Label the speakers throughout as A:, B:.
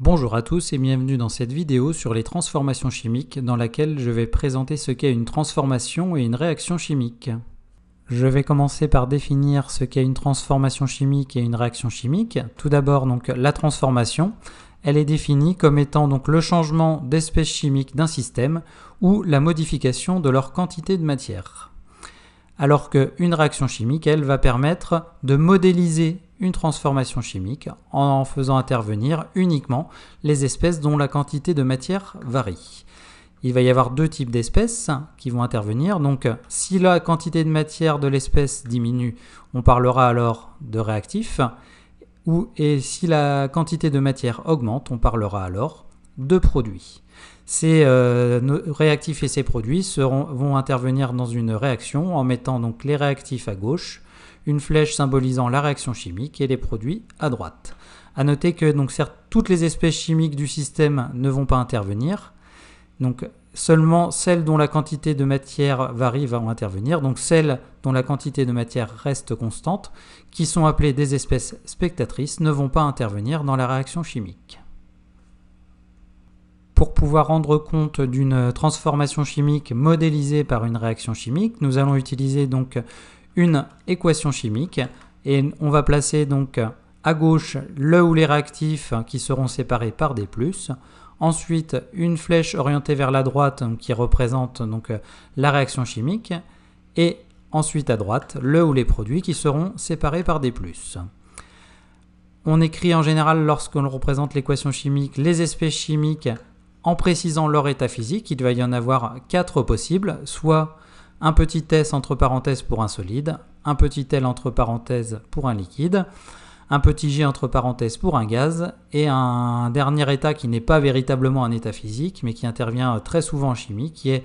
A: Bonjour à tous et bienvenue dans cette vidéo sur les transformations chimiques dans laquelle je vais présenter ce qu'est une transformation et une réaction chimique. Je vais commencer par définir ce qu'est une transformation chimique et une réaction chimique. Tout d'abord, donc, la transformation, elle est définie comme étant donc le changement d'espèce chimique d'un système ou la modification de leur quantité de matière. Alors qu'une réaction chimique, elle va permettre de modéliser une transformation chimique en faisant intervenir uniquement les espèces dont la quantité de matière varie. Il va y avoir deux types d'espèces qui vont intervenir. Donc, si la quantité de matière de l'espèce diminue, on parlera alors de réactif. Et si la quantité de matière augmente, on parlera alors de produits. Ces réactifs et ces produits vont intervenir dans une réaction en mettant donc les réactifs à gauche, une flèche symbolisant la réaction chimique et les produits à droite. A noter que donc, certes, toutes les espèces chimiques du système ne vont pas intervenir. Donc, seulement celles dont la quantité de matière varie vont intervenir. Donc celles dont la quantité de matière reste constante, qui sont appelées des espèces spectatrices, ne vont pas intervenir dans la réaction chimique. Pour pouvoir rendre compte d'une transformation chimique modélisée par une réaction chimique, nous allons utiliser donc une équation chimique et on va placer donc à gauche le ou les réactifs qui seront séparés par des plus. Ensuite, une flèche orientée vers la droite qui représente donc la réaction chimique et ensuite à droite le ou les produits qui seront séparés par des plus. On écrit en général lorsqu'on représente l'équation chimique les espèces chimiques en précisant leur état physique. Il va y en avoir 4 possibles, soit un petit s entre parenthèses pour un solide, un petit l entre parenthèses pour un liquide, un petit g entre parenthèses pour un gaz et un dernier état qui n'est pas véritablement un état physique mais qui intervient très souvent en chimie, qui est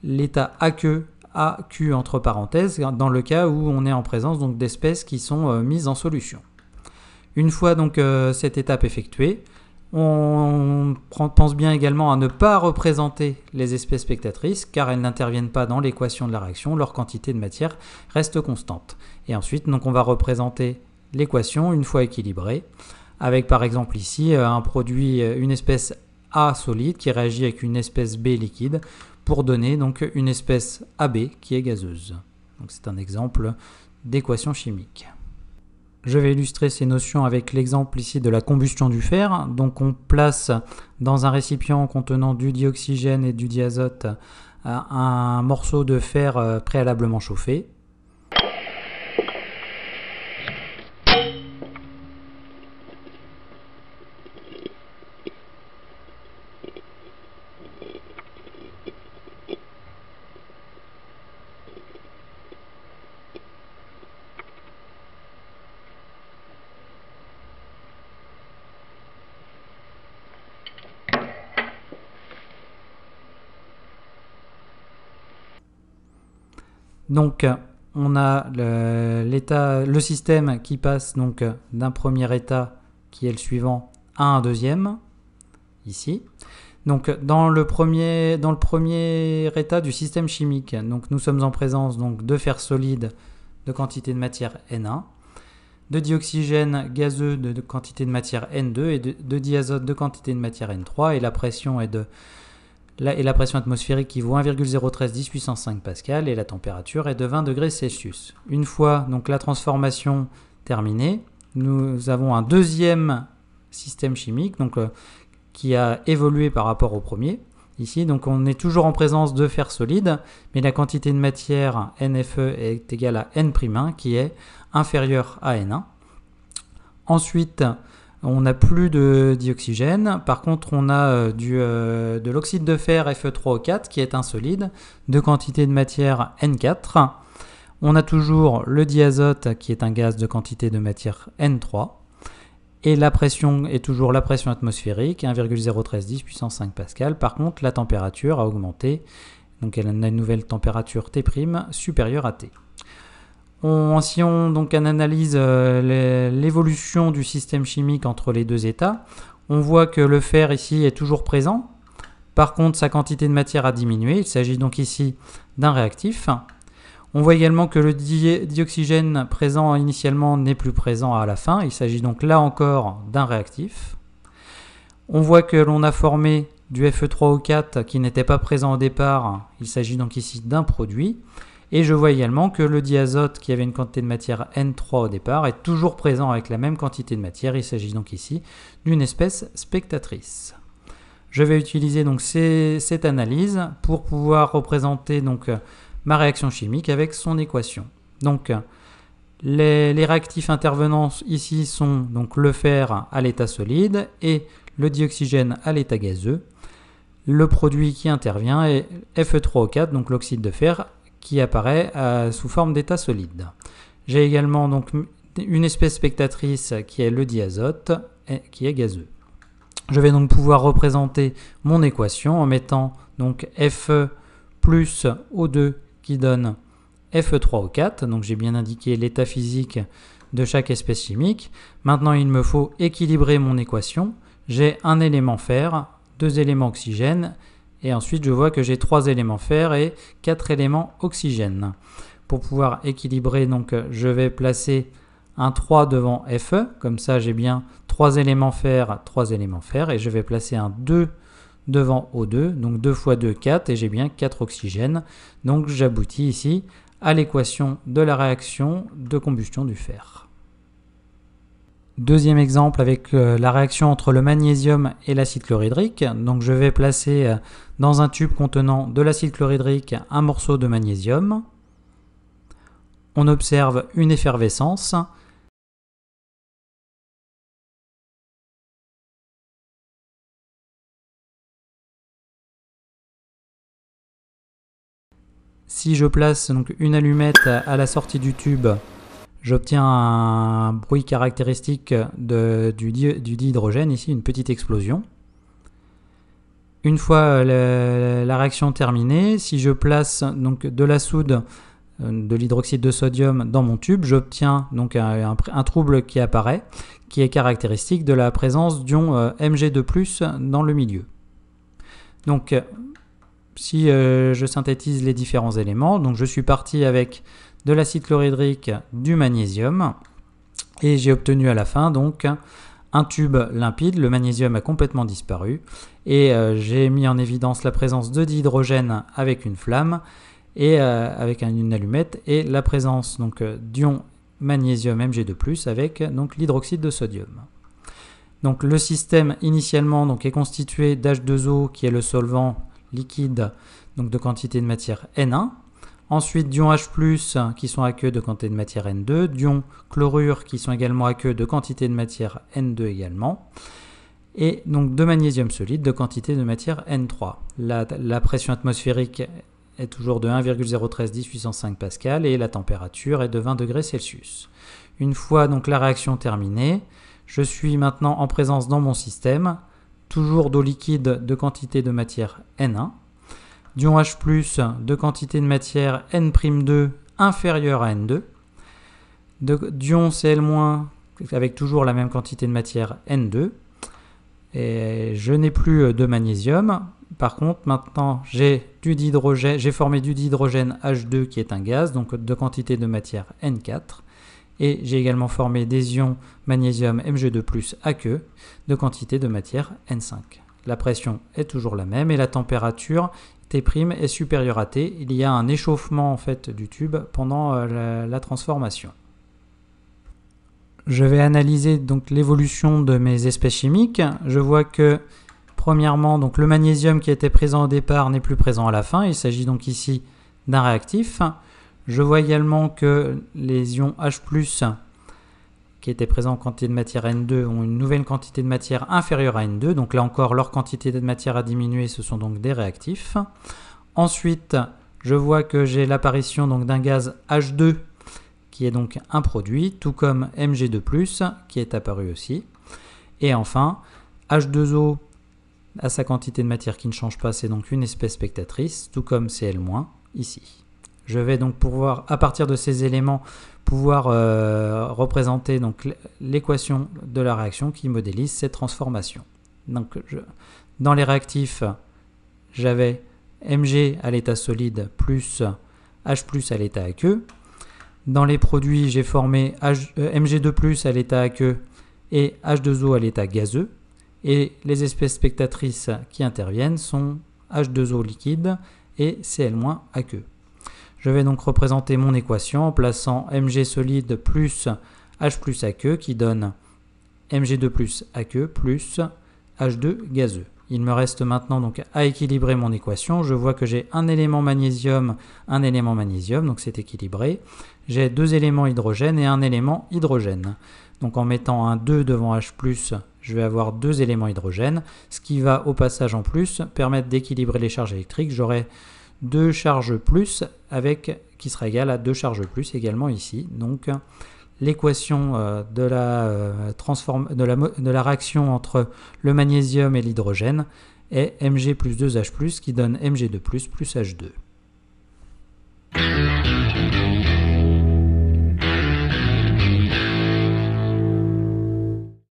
A: l'état AQ entre parenthèses dans le cas où on est en présence donc d'espèces qui sont mises en solution. Une fois donc cette étape effectuée, on pense bien également à ne pas représenter les espèces spectatrices car elles n'interviennent pas dans l'équation de la réaction, leur quantité de matière reste constante. Et ensuite, donc, on va représenter l'équation une fois équilibrée avec par exemple ici un produit, une espèce A solide qui réagit avec une espèce B liquide pour donner donc une espèce AB qui est gazeuse. Donc c'est un exemple d'équation chimique. Je vais illustrer ces notions avec l'exemple ici de la combustion du fer. Donc on place dans un récipient contenant du dioxygène et du diazote un morceau de fer préalablement chauffé. Donc, on a le système qui passe donc d'un premier état qui est le suivant à un deuxième, ici. Donc, dans le premier état du système chimique, donc, nous sommes en présence donc, de fer solide de quantité de matière N1, de dioxygène gazeux de quantité de matière N2 et de diazote de quantité de matière N3 et la pression la pression atmosphérique qui vaut 1,013 10 puissance 5 pascal et la température est de 20 degrés Celsius. Une fois donc la transformation terminée, nous avons un deuxième système chimique donc, qui a évolué par rapport au premier. Ici, donc, on est toujours en présence de fer solide, mais la quantité de matière NFE est égale à N'1 qui est inférieure à N1. Ensuite, on n'a plus de dioxygène, par contre on a de l'oxyde de fer Fe3O4 qui est un solide de quantité de matière N4. On a toujours le diazote qui est un gaz de quantité de matière N3. Et la pression est toujours la pression atmosphérique, 1,013 10 puissance 5 pascal. Par contre la température a augmenté, donc elle a une nouvelle température T' supérieure à T. Si on donc analyse l'évolution du système chimique entre les deux états, on voit que le fer ici est toujours présent. Par contre, sa quantité de matière a diminué. Il s'agit donc ici d'un réactif. On voit également que le dioxygène présent initialement n'est plus présent à la fin. Il s'agit donc là encore d'un réactif. On voit que l'on a formé du Fe3O4 qui n'était pas présent au départ. Il s'agit donc ici d'un produit. Et je vois également que le diazote qui avait une quantité de matière N3 au départ est toujours présent avec la même quantité de matière. Il s'agit donc ici d'une espèce spectatrice. Je vais utiliser donc cette analyse pour pouvoir représenter donc ma réaction chimique avec son équation. Donc les réactifs intervenants ici sont donc le fer à l'état solide et le dioxygène à l'état gazeux. Le produit qui intervient est Fe3O4, donc l'oxyde de fer, qui apparaît sous forme d'état solide. J'ai également donc une espèce spectatrice qui est le diazote, qui est gazeux. Je vais donc pouvoir représenter mon équation en mettant donc Fe plus O2 qui donne Fe3O4. Donc j'ai bien indiqué l'état physique de chaque espèce chimique. Maintenant il me faut équilibrer mon équation. J'ai un élément fer, 2 éléments oxygène, et ensuite je vois que j'ai 3 éléments fer et 4 éléments oxygène. Pour pouvoir équilibrer, donc je vais placer un 3 devant Fe, comme ça j'ai bien 3 éléments fer, et je vais placer un 2 devant O2, donc 2 fois 2, 4, et j'ai bien 4 oxygènes. Donc j'aboutis ici à l'équation de la réaction de combustion du fer. Deuxième exemple avec la réaction entre le magnésium et l'acide chlorhydrique. Donc je vais placer dans un tube contenant de l'acide chlorhydrique un morceau de magnésium. On observe une effervescence. Si je place donc une allumette à la sortie du tube, j'obtiens un bruit caractéristique du dihydrogène, ici une petite explosion. Une fois la réaction terminée, si je place donc de la soude, de l'hydroxyde de sodium dans mon tube, j'obtiens donc un trouble qui apparaît, qui est caractéristique de la présence d'ion Mg2+ dans le milieu. Donc si je synthétise les différents éléments, donc je suis parti avec de l'acide chlorhydrique, du magnésium, et j'ai obtenu à la fin donc un tube limpide. Le magnésium a complètement disparu, et j'ai mis en évidence la présence de dihydrogène avec une flamme et avec une allumette, et la présence donc d'ion magnésium Mg2+ avec donc l'hydroxyde de sodium. Donc le système initialement donc est constitué d'H2O qui est le solvant liquide donc de quantité de matière N1. Ensuite, d'ions H+, qui sont aqueux de quantité de matière N2, d'ions chlorure qui sont également aqueux de quantité de matière N2 également, et donc de magnésium solide de quantité de matière N3. La pression atmosphérique est toujours de 1,013 puissance 5 pascal et la température est de 20 degrés Celsius. Une fois donc la réaction terminée, je suis maintenant en présence dans mon système, toujours d'eau liquide de quantité de matière N1, d'ion H+, de quantité de matière N'2 inférieure à N2, d'ion Cl- avec toujours la même quantité de matière N2, et je n'ai plus de magnésium. Par contre, maintenant j'ai formé du dihydrogène H2 qui est un gaz, donc de quantité de matière N4, et j'ai également formé des ions magnésium Mg2+ aqueux de quantité de matière N5. La pression est toujours la même et la température T' est supérieure à T. Il y a un échauffement en fait du tube pendant la transformation. Je vais analyser donc l'évolution de mes espèces chimiques. Je vois que premièrement donc le magnésium qui était présent au départ n'est plus présent à la fin. Il s'agit donc ici d'un réactif. Je vois également que les ions H+, qui étaient présents en quantité de matière N2, ont une nouvelle quantité de matière inférieure à N2. Donc là encore, leur quantité de matière a diminué, ce sont donc des réactifs. Ensuite, je vois que j'ai l'apparition donc d'un gaz H2, qui est donc un produit, tout comme Mg2+, qui est apparu aussi. Et enfin, H2O à sa quantité de matière qui ne change pas, c'est donc une espèce spectatrice, tout comme Cl- ici. Je vais donc pouvoir, à partir de ces éléments, pouvoir représenter donc l'équation de la réaction qui modélise cette transformation. Donc, dans les réactifs, j'avais Mg à l'état solide plus H+ à l'état aqueux. Dans les produits, j'ai formé Mg2+ à l'état aqueux et H2O à l'état gazeux. Et les espèces spectatrices qui interviennent sont H2O liquide et Cl- Je vais donc représenter mon équation en plaçant Mg solide plus H plus aqueux qui donne Mg2 plus aqueux plus H2 gazeux. Il me reste maintenant donc à équilibrer mon équation. Je vois que j'ai un élément magnésium, donc c'est équilibré. J'ai 2 éléments hydrogène et un élément hydrogène. Donc en mettant un 2 devant H+, je vais avoir 2 éléments hydrogène, ce qui va au passage en plus permettre d'équilibrer les charges électriques. J'aurai 2 charges plus qui sera égale à 2 charges plus également ici. Donc l'équation de la réaction entre le magnésium et l'hydrogène est Mg plus 2H+, qui donne Mg2+, plus H2.